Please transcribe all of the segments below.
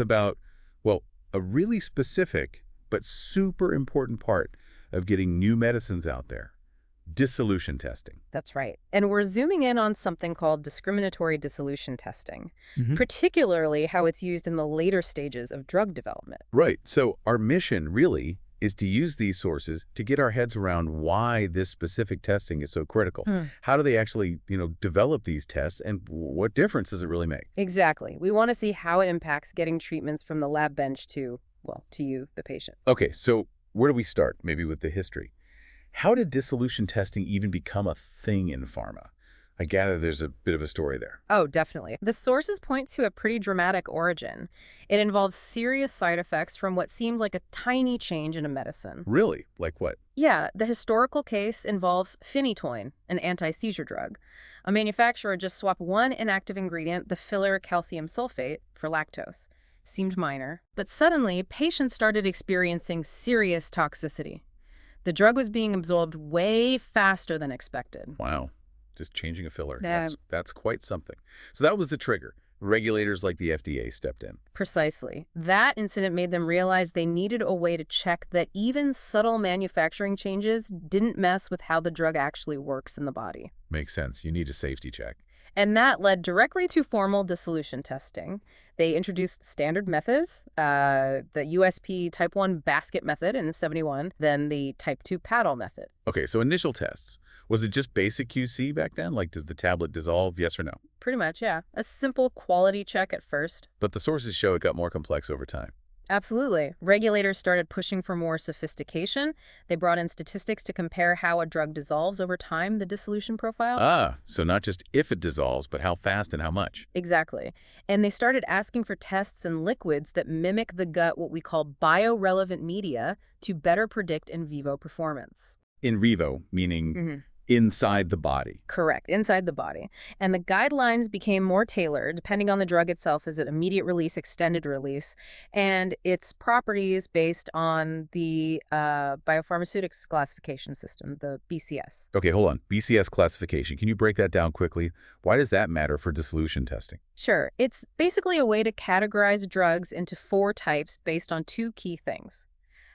About, well, a really specific but super important part of getting new medicines out there, dissolution testing. That's right. And we're zooming in on something called discriminatory dissolution testing, Hmm. particularly how it's used in the later stages of drug development. Right. So our mission really is to use these sources to get our heads around why this specific testing is so critical. How do they actually, develop these tests, and what difference does it really make? Exactly. We want to see how it impacts getting treatments from the lab bench to, well, to you, the patient. Okay, so where do we start? Maybe with the history. How did dissolution testing even become a thing in pharma? I gather there's a bit of a story there. Oh, definitely. The sources point to a pretty dramatic origin. It involves serious side effects from what seems like a tiny change in a medicine. Really? Like what? Yeah, the historical case involves phenytoin, an anti-seizure drug. A manufacturer just swapped one inactive ingredient, the filler calcium sulfate, for lactose. Seemed minor, but suddenly patients started experiencing serious toxicity. The drug was being absorbed way faster than expected. Wow. Just changing a filler. Yeah. That's quite something. So that was the trigger. Regulators like the FDA stepped in. Precisely. That incident made them realize they needed a way to check that even subtle manufacturing changes didn't mess with how the drug actually works in the body. Makes sense. You need a safety check. And that led directly to formal dissolution testing. They introduced standard methods, the USP Type 1 basket method in '71, then the Type 2 paddle method. Okay, so initial tests. Was it just basic QC back then? Like, does the tablet dissolve, yes or no? Pretty much, yeah. A simple quality check at first. But the sources show it got more complex over time. Absolutely. Regulators started pushing for more sophistication. They brought in statistics to compare how a drug dissolves over time, the dissolution profile. Ah, so not just if it dissolves, but how fast and how much. Exactly. And they started asking for tests in liquids that mimic the gut, what we call biorelevant media, to better predict in vivo performance. In vivo, meaning inside the body. Correct, inside the body. And the guidelines became more tailored, depending on the drug itself. Is it immediate release, extended release, and its properties based on the biopharmaceutics classification system, the BCS. Okay, hold on. BCS classification. Can you break that down quickly? Why does that matter for dissolution testing? Sure. It's basically a way to categorize drugs into 4 types based on 2 key things: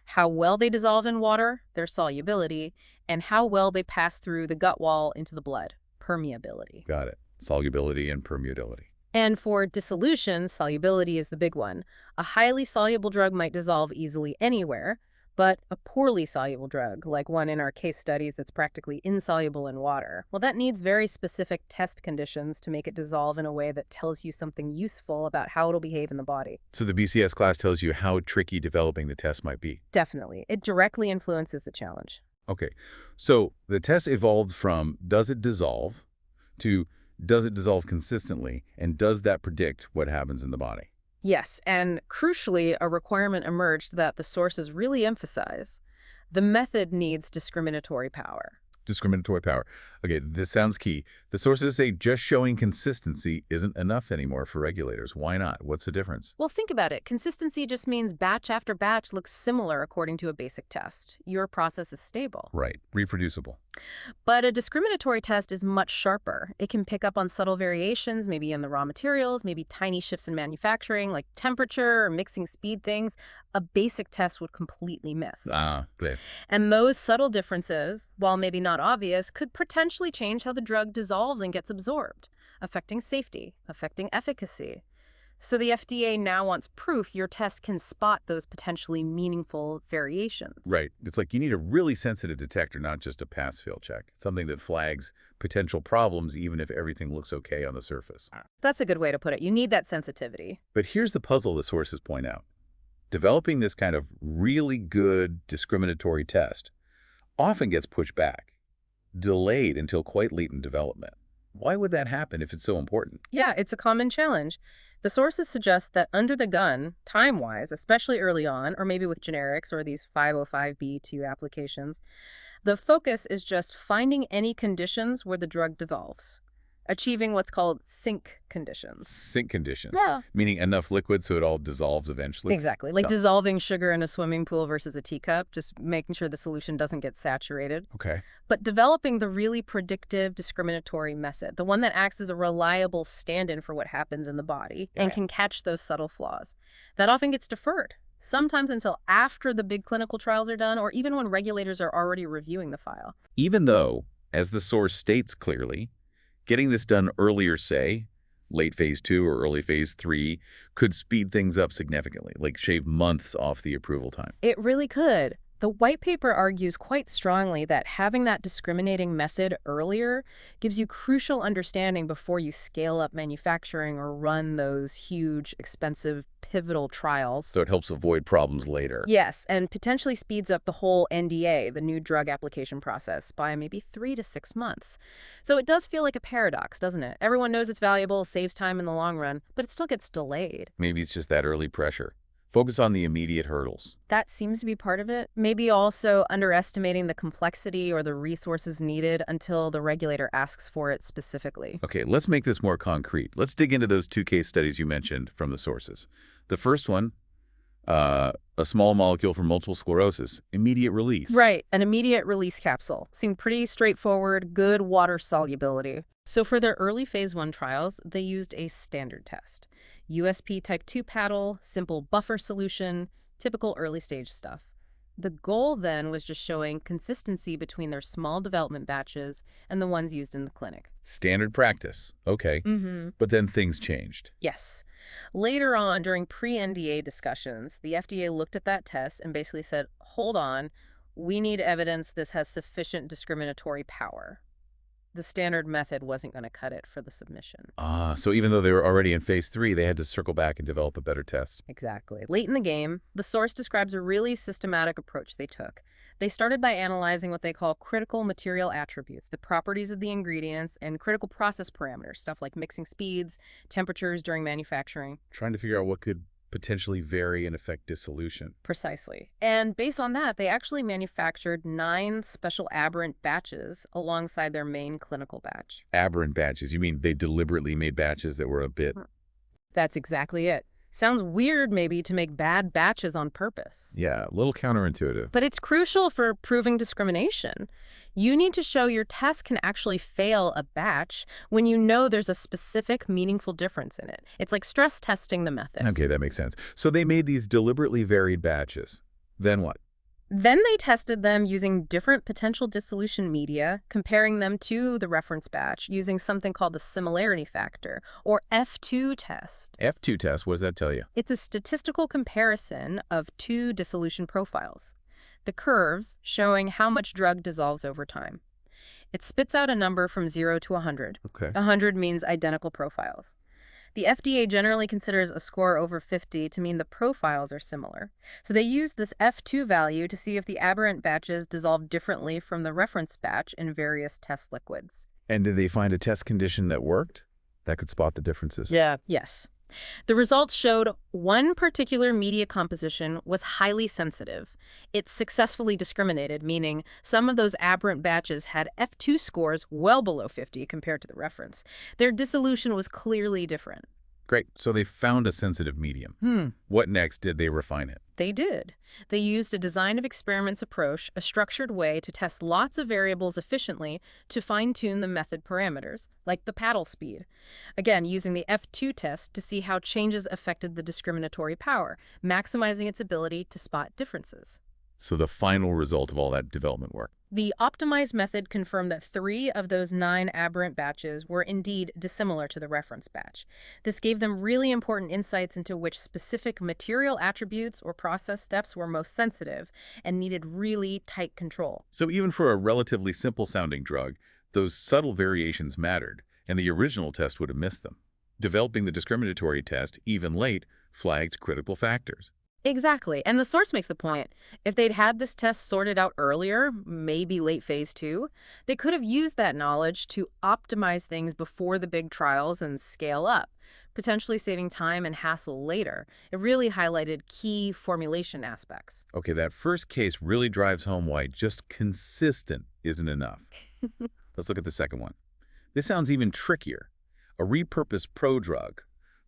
how well they dissolve in water, their solubility, and how well they pass through the gut wall into the blood, permeability. Got it. Solubility and permeability. And for dissolution, solubility is the big one. A highly soluble drug might dissolve easily anywhere, but a poorly soluble drug, like one in our case studies that's practically insoluble in water, well, that needs very specific test conditions to make it dissolve in a way that tells you something useful about how it'll behave in the body. So the BCS class tells you how tricky developing the test might be. Definitely. It directly influences the challenge. Okay, so the test evolved from does it dissolve to does it dissolve consistently, and does that predict what happens in the body? Yes, and crucially, a requirement emerged that the sources really emphasize. The method needs discriminatory power. Discriminatory power. Okay, this sounds key. The sources say just showing consistency isn't enough anymore for regulators. Why not? What's the difference? Well, think about it. Consistency just means batch after batch looks similar according to a basic test. Your process is stable. Right, reproducible. But a discriminatory test is much sharper. It can pick up on subtle variations, maybe in the raw materials, maybe tiny shifts in manufacturing, like temperature or mixing speed things. A basic test would completely miss. Ah, clear. And those subtle differences, while maybe not obvious, could potentially change how the drug dissolves and gets absorbed, affecting safety, affecting efficacy. So the FDA now wants proof your test can spot those potentially meaningful variations. Right. It's like you need a really sensitive detector, not just a pass-fail check. Something that flags potential problems even if everything looks okay on the surface. That's a good way to put it. You need that sensitivity. But here's the puzzle the sources point out. Developing this kind of really good discriminatory test often gets pushed back, delayed until quite late in development. Why would that happen if it's so important? Yeah, it's a common challenge. The sources suggest that under the gun, time-wise, especially early on, or maybe with generics or these 505(b)(2) applications, the focus is just finding any conditions where the drug dissolves. achieving what's called sink conditions. Sink conditions, Yeah. meaning enough liquid so it all dissolves eventually? Exactly. Like So- dissolving sugar in a swimming pool versus a teacup, just making sure the solution doesn't get saturated. Okay. But developing the really predictive discriminatory method, the one that acts as a reliable stand-in for what happens in the body and can catch those subtle flaws, that often gets deferred, sometimes until after the big clinical trials are done or even when regulators are already reviewing the file. Even though, as the source states clearly, getting this done earlier, say, late phase 2 or early phase 3, could speed things up significantly, like shave months off the approval time. It really could. The white paper argues quite strongly that having that discriminating method earlier gives you crucial understanding before you scale up manufacturing or run those huge, expensive, pivotal trials. So it helps avoid problems later. Yes, and potentially speeds up the whole NDA, the new drug application process, by maybe 3 to 6 months. So it does feel like a paradox, doesn't it? Everyone knows it's valuable, saves time in the long run, but it still gets delayed. Maybe it's just that early pressure. Focus on the immediate hurdles. That seems to be part of it. Maybe also underestimating the complexity or the resources needed until the regulator asks for it specifically. Okay, let's make this more concrete. Let's dig into those 2 case studies you mentioned from the sources. The first one, a small molecule for multiple sclerosis, immediate release. Right, an immediate release capsule. Seemed pretty straightforward, good water solubility. So for their early phase 1 trials, they used a standard test. USP type 2 paddle, simple buffer solution, typical early stage stuff. The goal then was just showing consistency between their small development batches and the ones used in the clinic. Standard practice. Okay. But then things changed. Yes. Later on, during pre-NDA discussions, the FDA looked at that test and basically said, hold on, we need evidence this has sufficient discriminatory power. The standard method wasn't going to cut it for the submission. So even though they were already in phase 3, they had to circle back and develop a better test. Exactly. Late in the game, the source describes a really systematic approach they took. They started by analyzing what they call critical material attributes, the properties of the ingredients, and critical process parameters, stuff like mixing speeds, temperatures during manufacturing. Trying to figure out what could potentially vary and affect dissolution. Precisely. And based on that, they actually manufactured 9 special aberrant batches alongside their main clinical batch. Aberrant batches. You mean they deliberately made batches that were a bit... That's exactly it. Sounds weird, maybe, to make bad batches on purpose. Yeah, a little counterintuitive. But it's crucial for proving discrimination. You need to show your test can actually fail a batch when you know there's a specific, meaningful difference in it. It's like stress testing the method. Okay, that makes sense. So they made these deliberately varied batches. Then what? Then they tested them using different potential dissolution media, comparing them to the reference batch using something called the similarity factor, or F2 test. F2 test, what does that tell you? It's a statistical comparison of 2 dissolution profiles. The curves showing how much drug dissolves over time. It spits out a number from 0 to 100. Okay. 100 means identical profiles. The FDA generally considers a score over 50 to mean the profiles are similar. So they use this F2 value to see if the aberrant batches dissolve differently from the reference batch in various test liquids. And did they find a test condition that worked? That could spot the differences. Yeah. Yes. The results showed one particular media composition was highly sensitive. It successfully discriminated, meaning some of those aberrant batches had F2 scores well below 50 compared to the reference. Their dissolution was clearly different. Great. So they found a sensitive medium. What next? Did they refine it? They did. They used a design of experiments approach, a structured way to test lots of variables efficiently to fine-tune the method parameters, like the paddle speed. Again, using the F2 test to see how changes affected the discriminatory power, maximizing its ability to spot differences. So the final result of all that development work. The optimized method confirmed that 3 of those 9 aberrant batches were indeed dissimilar to the reference batch. This gave them really important insights into which specific material attributes or process steps were most sensitive and needed really tight control. So even for a relatively simple-sounding drug, those subtle variations mattered, and the original test would have missed them. Developing the discriminatory test, even late, flagged critical factors. Exactly. And the source makes the point. If they'd had this test sorted out earlier, maybe late phase 2, they could have used that knowledge to optimize things before the big trials and scale up, potentially saving time and hassle later. It really highlighted key formulation aspects. Okay, that first case really drives home why just consistent isn't enough. Let's look at the second one. This sounds even trickier. A repurposed prodrug,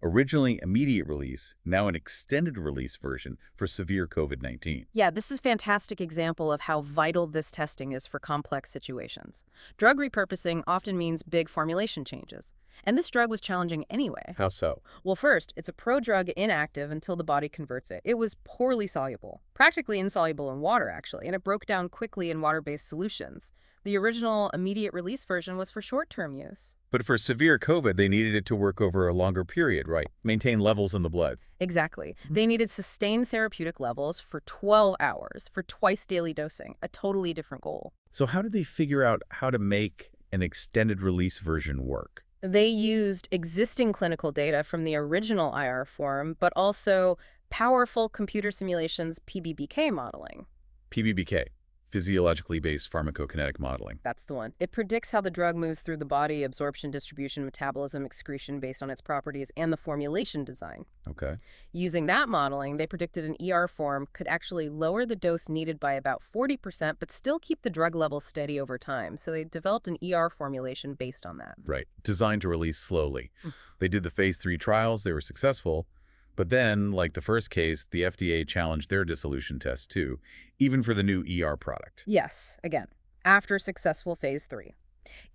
originally immediate release, now an extended release version for severe COVID-19. Yeah, this is a fantastic example of how vital this testing is for complex situations. Drug repurposing often means big formulation changes. And this drug was challenging anyway. How so? Well, first, it's a prodrug inactive until the body converts it. It was poorly soluble, practically insoluble in water, actually, and it broke down quickly in water-based solutions. The original immediate release version was for short-term use. But for severe COVID, they needed it to work over a longer period, right? Maintain levels in the blood. Exactly. They needed sustained therapeutic levels for 12 hours for twice daily dosing, a totally different goal. So how did they figure out how to make an extended release version work? They used existing clinical data from the original IR form, but also powerful computer simulations PBBK modeling. PBBK, physiologically based pharmacokinetic modeling. That's the one. It predicts how the drug moves through the body, absorption, distribution, metabolism, excretion based on its properties, and the formulation design. Okay. Using that modeling, they predicted an ER form could actually lower the dose needed by about 40%, but still keep the drug level steady over time. So they developed an ER formulation based on that. Right. Designed to release slowly. They did the phase 3 trials. They were successful. But then, like the first case, the FDA challenged their dissolution test too, even for the new ER product. Yes, again, after successful phase 3.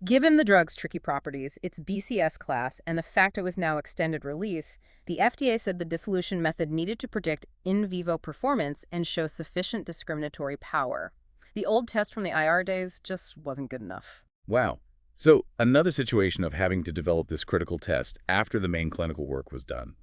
Given the drug's tricky properties, its BCS class, and the fact it was now extended release, the FDA said the dissolution method needed to predict in vivo performance and show sufficient discriminatory power. The old test from the IR days just wasn't good enough. Wow. So another situation of having to develop this critical test after the main clinical work was done.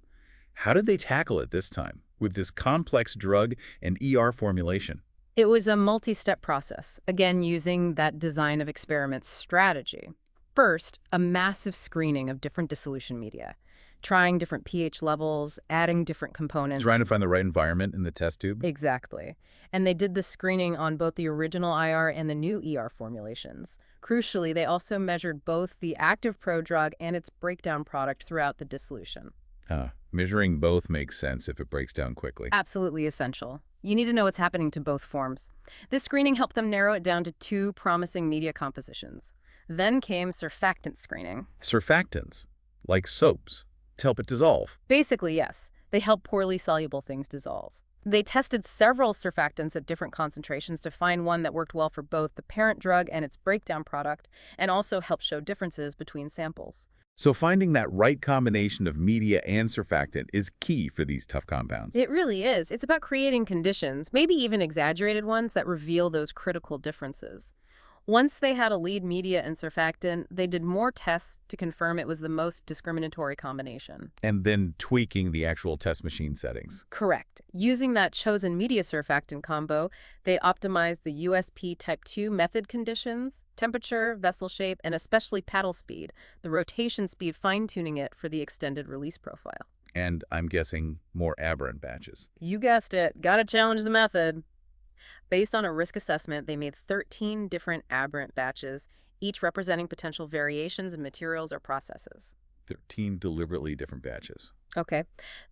How did they tackle it this time, with this complex drug and ER formulation? It was a multi-step process, again using that design of experiments strategy. First, a massive screening of different dissolution media, trying different pH levels, adding different components. Trying to find the right environment in the test tube? Exactly. And they did the screening on both the original IR and the new ER formulations. Crucially, they also measured both the active prodrug and its breakdown product throughout the dissolution. Measuring both makes sense if it breaks down quickly. Absolutely essential. You need to know what's happening to both forms. This screening helped them narrow it down to 2 promising media compositions. Then came surfactant screening. Surfactants, like soaps, to help it dissolve. Basically, yes. They help poorly soluble things dissolve. They tested several surfactants at different concentrations to find one that worked well for both the parent drug and its breakdown product, and also helped show differences between samples. So finding that right combination of media and surfactant is key for these tough compounds. It really is. It's about creating conditions, maybe even exaggerated ones, that reveal those critical differences. Once they had a lead media and surfactant, they did more tests to confirm it was the most discriminatory combination. And then tweaking the actual test machine settings. Correct. Using that chosen media surfactant combo, they optimized the USP type 2 method conditions, temperature, vessel shape, and especially paddle speed, the rotation speed, fine-tuning it for the extended release profile. And I'm guessing more aberrant batches. You guessed it. Gotta challenge the method. Based on a risk assessment, they made 13 different aberrant batches, each representing potential variations in materials or processes. 13 deliberately different batches. Okay.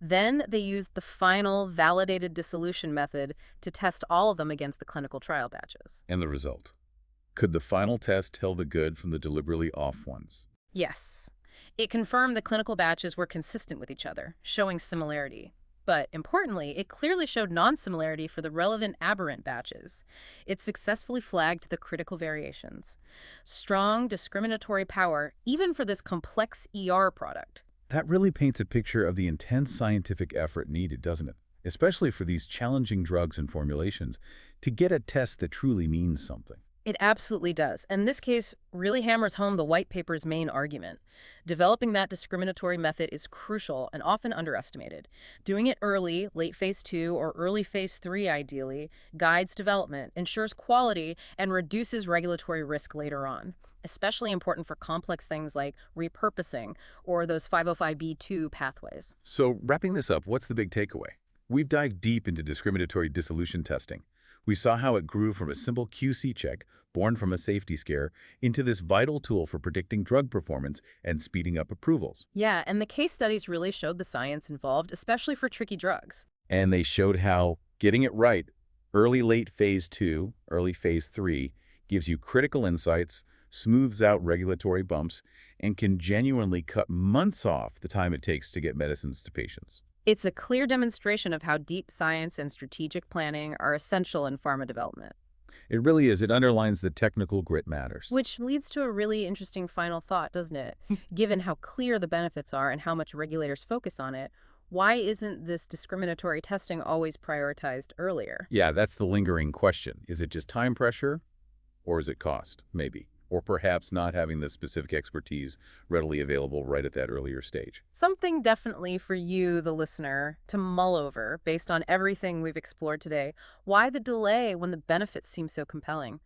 Then they used the final validated dissolution method to test all of them against the clinical trial batches. And the result? Could the final test tell the good from the deliberately off ones? Yes. It confirmed the clinical batches were consistent with each other, showing similarity. But importantly, it clearly showed non-similarity for the relevant aberrant batches. It successfully flagged the critical variations. Strong discriminatory power, even for this complex ER product. That really paints a picture of the intense scientific effort needed, doesn't it? Especially for these challenging drugs and formulations, to get a test that truly means something. It absolutely does. And this case really hammers home the white paper's main argument. Developing that discriminatory method is crucial and often underestimated. Doing it early, late phase 2 or early phase 3 ideally, guides development, ensures quality, and reduces regulatory risk later on. Especially important for complex things like repurposing or those 505(b)(2) pathways. So wrapping this up, what's the big takeaway? We've dived deep into discriminatory dissolution testing. We saw how it grew from a simple QC check, born from a safety scare, into this vital tool for predicting drug performance and speeding up approvals. Yeah, and the case studies really showed the science involved, especially for tricky drugs. And they showed how getting it right, early late phase 2, early phase 3, gives you critical insights, smooths out regulatory bumps, and can genuinely cut months off the time it takes to get medicines to patients. It's a clear demonstration of how deep science and strategic planning are essential in pharma development. It really is. It underlines the technical grit matters. Which leads to a really interesting final thought, doesn't it? Given how clear the benefits are and how much regulators focus on it, why isn't this discriminatory testing always prioritized earlier? Yeah, that's the lingering question. Is it just time pressure, or is it cost? Maybe. Or perhaps not having the specific expertise readily available right at that earlier stage. Something definitely for you, the listener, to mull over based on everything we've explored today. Why the delay when the benefits seem so compelling?